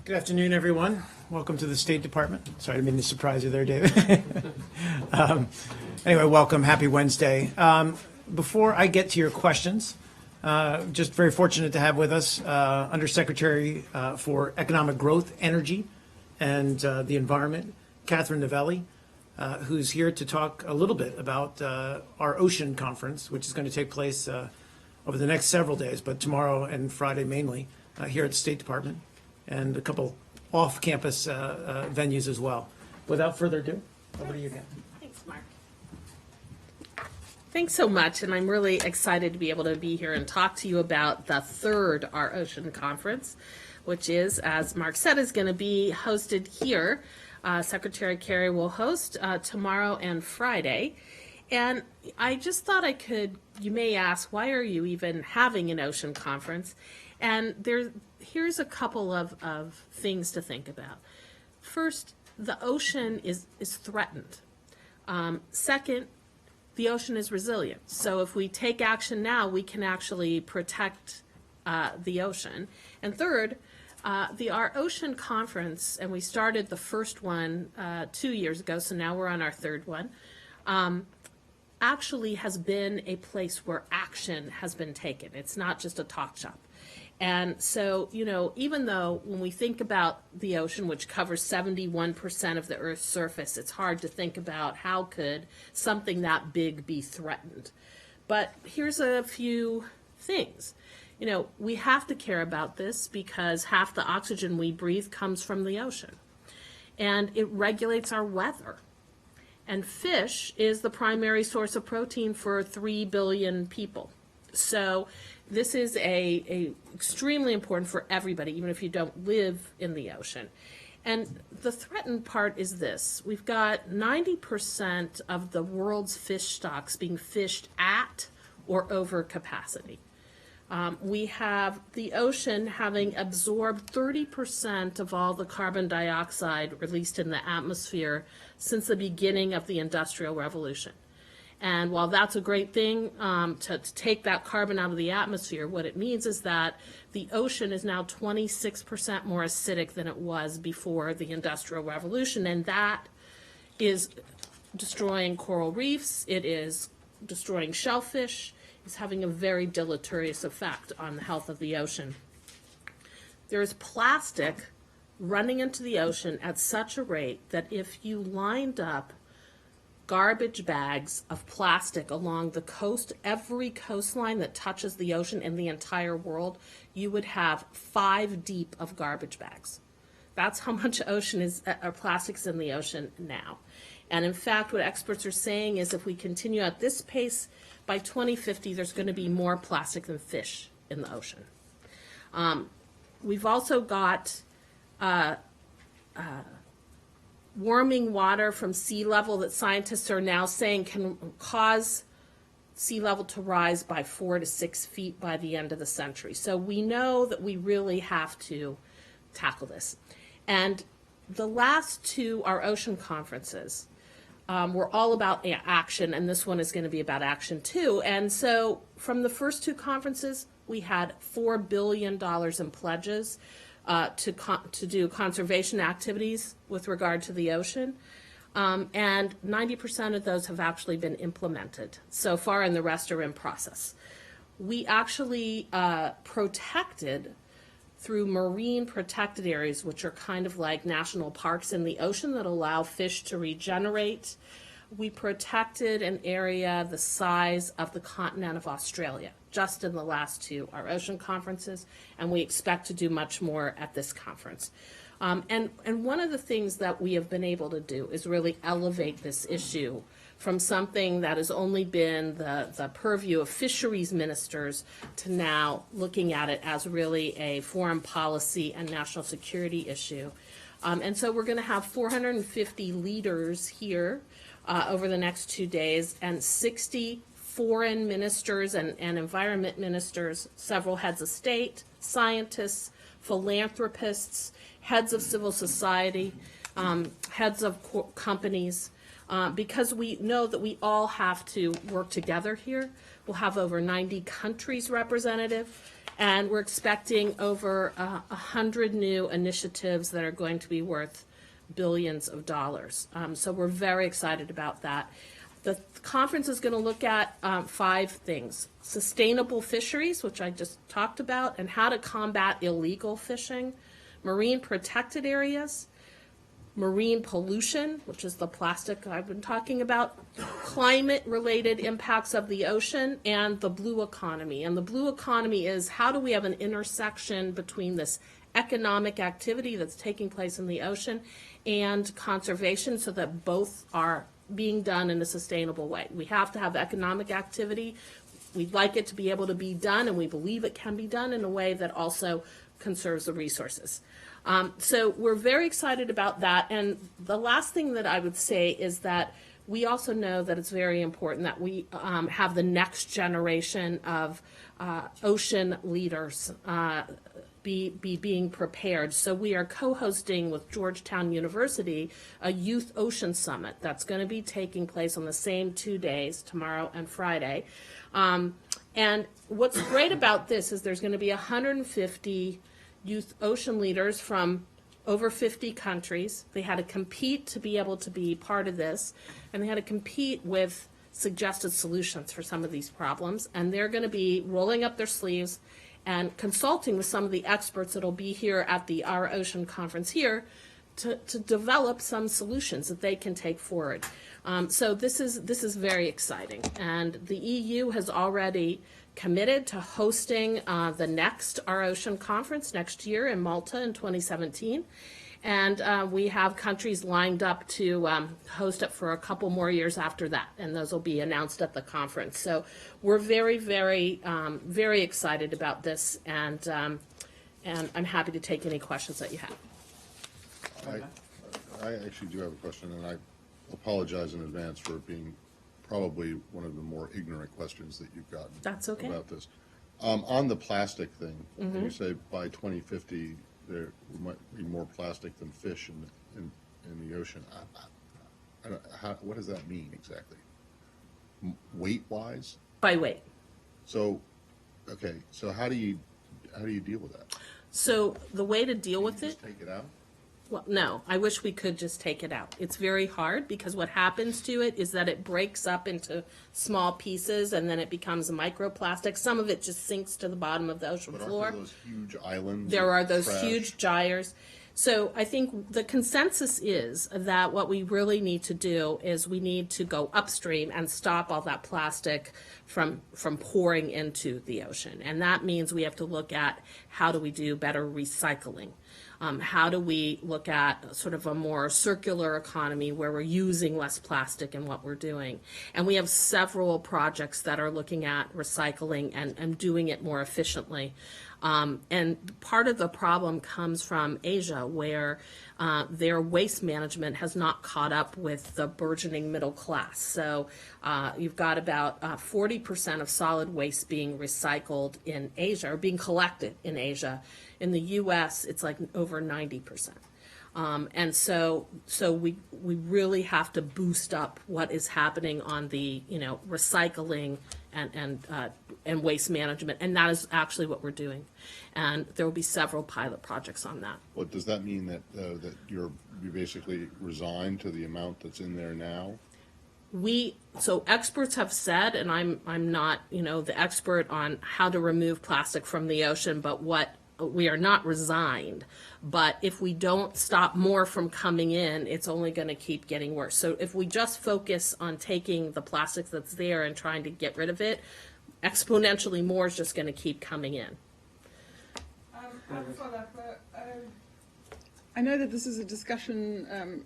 Good afternoon, everyone. Welcome to the State Department. Sorry, I didn't mean to surprise you there, David. Anyway, welcome. Happy Wednesday. Before I get to your questions, just very fortunate to have with us Undersecretary for Economic Growth, Energy, and the Environment, Catherine Novelli, who's here to talk a little bit about our ocean conference, which is going to take place over the next several days, but tomorrow and Friday mainly, here at the State Department, and a couple off-campus venues as well. Without further ado, over to you again. Thanks, Mark. Thanks so much, and I'm really excited to be able to be here and talk to you about the third Our Ocean Conference, which is, as Mark said, is going to be hosted here. Secretary Kerry will host tomorrow and Friday. And I just thought you may ask, why are you even having an ocean conference? And here's a couple of things to think about. First, the ocean is threatened. Second, the ocean is resilient. So if we take action now, we can actually protect the ocean. And third, our ocean conference, and we started the first one 2 years ago, so now we're on our third one, actually has been a place where action has been taken. It's not just a talk shop. And so, even though when we think about the ocean, which covers 71% of the Earth's surface, it's hard to think about how could something that big be threatened. But here's a few things. We have to care about this because half the oxygen we breathe comes from the ocean. And it regulates our weather. And fish is the primary source of protein for 3 billion people. So this is a extremely important for everybody, even if you don't live in the ocean. And the threatened part is this. We've got 90% of the world's fish stocks being fished at or over capacity. We have the ocean having absorbed 30% of all the carbon dioxide released in the atmosphere since the beginning of the Industrial Revolution. And while that's a great thing to take that carbon out of the atmosphere, what it means is that the ocean is now 26% more acidic than it was before the Industrial Revolution, and that is destroying coral reefs, it is destroying shellfish, it's having a very deleterious effect on the health of the ocean. There's plastic running into the ocean at such a rate that if you lined up garbage bags of plastic along the coast, every coastline that touches the ocean in the entire world, you would have 5 deep of garbage bags. That's how much plastics in the ocean now. And in fact, what experts are saying is if we continue at this pace, by 2050, there's going to be more plastic than fish in the ocean. We've also got warming water from sea level that scientists are now saying can cause sea level to rise by 4 to 6 feet by the end of the century. So we know that we really have to tackle this. And the last two, our ocean conferences, were all about action, and this one is going to be about action too. And so from the first two conferences, we had $4 billion in pledges to do conservation activities with regard to the ocean. And 90% of those have actually been implemented so far, and the rest are in process. We actually protected through marine protected areas, which are kind of like national parks in the ocean that allow fish to regenerate. We protected an area the size of the continent of Australia just in the last two, our ocean conferences, and we expect to do much more at this conference. And one of the things that we have been able to do is really elevate this issue from something that has only been the purview of fisheries ministers to now looking at it as really a foreign policy and national security issue. And so we're going to have 450 leaders here over the next 2 days, and 60 foreign ministers and environment ministers, several heads of state, scientists, philanthropists, heads of civil society, heads of companies, because we know that we all have to work together here. We'll have over 90 countries represented, And we're expecting over 100 new initiatives that are going to be worth billions of dollars. So we're very excited about that. The conference is going to look at 5 things: sustainable fisheries, which I just talked about, and how to combat illegal fishing, marine protected areas, marine pollution, which is the plastic I've been talking about, climate-related impacts of the ocean, and the blue economy. And the blue economy is, how do we have an intersection between this economic activity that's taking place in the ocean and conservation, so that both are being done in a sustainable way. We have to have economic activity. We'd like it to be able to be done, and we believe it can be done in a way that also conserves the resources. So we're very excited about that. And the last thing that I would say is that we also know that it's very important that we have the next generation of ocean leaders be being prepared. So we are co-hosting with Georgetown University a Youth Ocean Summit that's going to be taking place on the same 2 days, tomorrow and Friday. And what's great about this is there's going to be 150 youth ocean leaders from over 50 countries. They had to compete to be able to be part of this, and they had to compete with suggested solutions for some of these problems. And they're going to be rolling up their sleeves and consulting with some of the experts that'll be here at the Our Ocean conference here to develop some solutions that they can take forward. So this is very exciting. And the EU has already committed to hosting the next Our Ocean conference next year in Malta in 2017. And we have countries lined up to host it for a couple more years after that, and those will be announced at the conference. So we're very, very, very excited about this, and I'm happy to take any questions that you have. I actually do have a question, and I apologize in advance for it being probably one of the more ignorant questions that you've gotten. That's okay. About this. On the plastic thing, you say by 2050 there might be more plastic than fish in the ocean. I don't, what does that mean exactly? Weight-wise? By weight. So, okay, so how do you deal with that? So the way to deal You with just it, take it out? well, no, I wish we could just take it out. It's very hard because what happens to it is that it breaks up into small pieces and then it becomes microplastic. Some of it just sinks to the bottom of the ocean But floor. aren't there those huge islands? There of are those trash? huge gyres. So I think the consensus is that what we really need to do is we need to go upstream and stop all that plastic from pouring into the ocean. And that means we have to look at how do we do better recycling. How do we look at sort of a more circular economy where we're using less plastic in what we're doing? And we have several projects that are looking at recycling and doing it more efficiently. And part of the problem comes from Asia, where their waste management has not caught up with the burgeoning middle class. So you've got about 40% of solid waste being recycled in Asia, or being collected in Asia. In the U.S., it's like over 90%. And so we really have to boost up what is happening on the, recycling and waste management, and that is actually what we're doing. And there will be several pilot projects on that. Well, does that mean that that you basically resigned to the amount that's in there now? So experts have said, and I'm not, the expert on how to remove plastic from the ocean, but we are not resigned. But if we don't stop more from coming in, it's only going to keep getting worse. So if we just focus on taking the plastic that's there and trying to get rid of it, exponentially more is just going to keep coming in. I know that this is a discussion,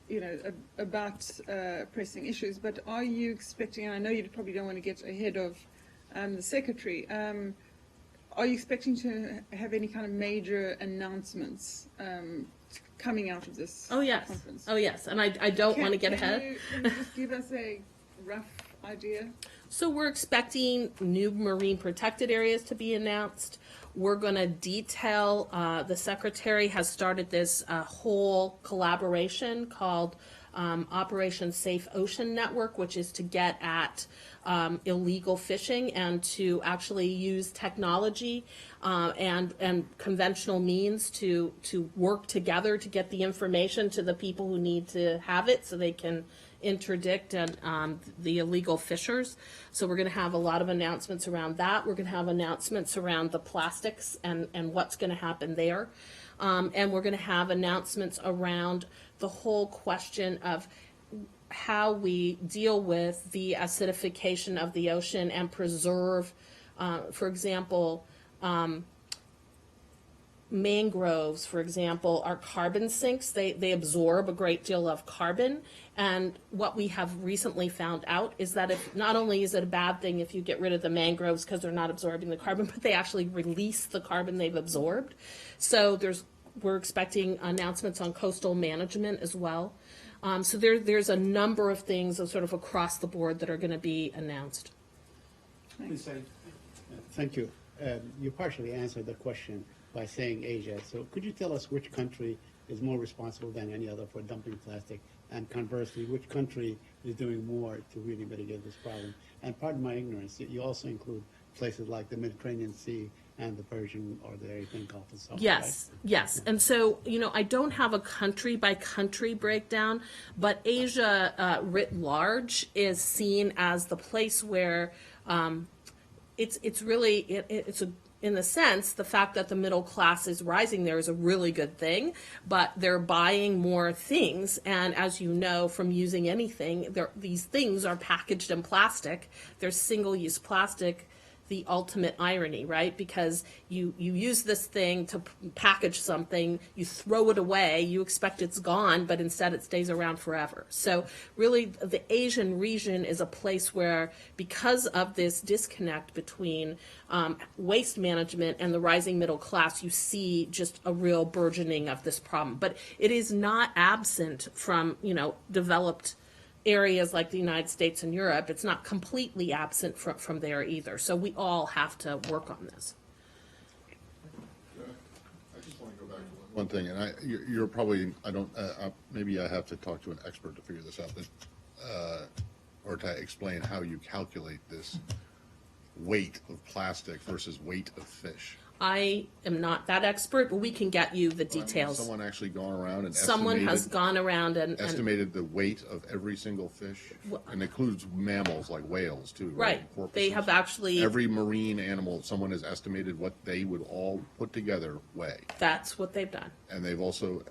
about pressing issues, but are you expecting, and I know you probably don't want to get ahead of the Secretary, are you expecting to have any kind of major announcements coming out of this conference? Oh, yes, and I don't want to get ahead. Can you just give us a rough idea? So we're expecting new marine protected areas to be announced. We're going to detail, the Secretary has started this whole collaboration called Operation Safe Ocean Network, which is to get at illegal fishing and to actually use technology and conventional means to work together to get the information to the people who need to have it so they can interdict and the illegal fishers. So we're going to have a lot of announcements around that. We're going to have announcements around the plastics and what's going to happen there. And we're going to have announcements around the whole question of how we deal with the acidification of the ocean and preserve, for example, mangroves, for example, are carbon sinks. They absorb a great deal of carbon. And what we have recently found out is that if not only is it a bad thing if you get rid of the mangroves because they're not absorbing the carbon, but they actually release the carbon they've absorbed. So we're expecting announcements on coastal management as well. So there's a number of things sort of across the board that are going to be announced. Thank you. You partially answered the question by saying Asia. So could you tell us which country is more responsible than any other for dumping plastic? And conversely, which country is doing more to really mitigate this problem? And pardon my ignorance, you also include places like the Mediterranean Sea and the Persian or the Arabian Gulf and so on. Yes, right? yes. And so, I don't have a country by country breakdown, but Asia writ large is seen as the place where it's really, in the sense, the fact that the middle class is rising there is a really good thing, but they're buying more things. And as you know from using anything, these things are packaged in plastic. They're single-use plastic, the ultimate irony, right? Because you use this thing to package something, you throw it away, you expect it's gone, but instead it stays around forever. So really the Asian region is a place where, because of this disconnect between waste management and the rising middle class, you see just a real burgeoning of this problem. But it is not absent from, developed areas like the United States and Europe. It's not completely absent from there either. So we all have to work on this. I just want to go back to one thing, and you're probably, maybe I have to talk to an expert to figure this out, but, or to explain how you calculate this weight of plastic versus weight of fish. I am not that expert, but we can get you the I mean, details. someone actually gone around and Someone has gone around and estimated the weight of every single fish, and includes mammals like whales too, right. right? They have actually, Every marine animal, someone has estimated what they would all put together weigh. that's what they've done. And they've also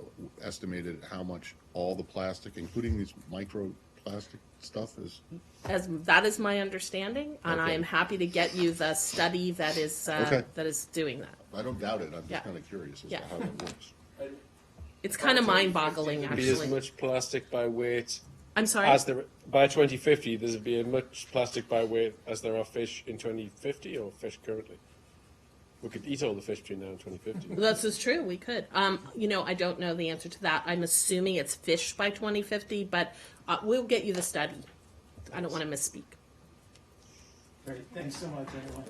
estimated how much all the plastic, including these microplastic stuff, is. As that is my understanding, and I Okay. am happy to get you the study that is doing that. I don't doubt it, I'm Yeah. just kind of curious as Yeah. to how that works. It's kind of mind-boggling, There'll be as actually. much plastic by weight I'm sorry. as there by 2050. There'll be as much plastic by weight as there are fish in 2050 or fish currently. We could eat all the fish between now and 2050. This is true. We could. I don't know the answer to that. I'm assuming it's fish by 2050, but we'll get you the study. I don't want to misspeak. Great, thanks so much, everyone.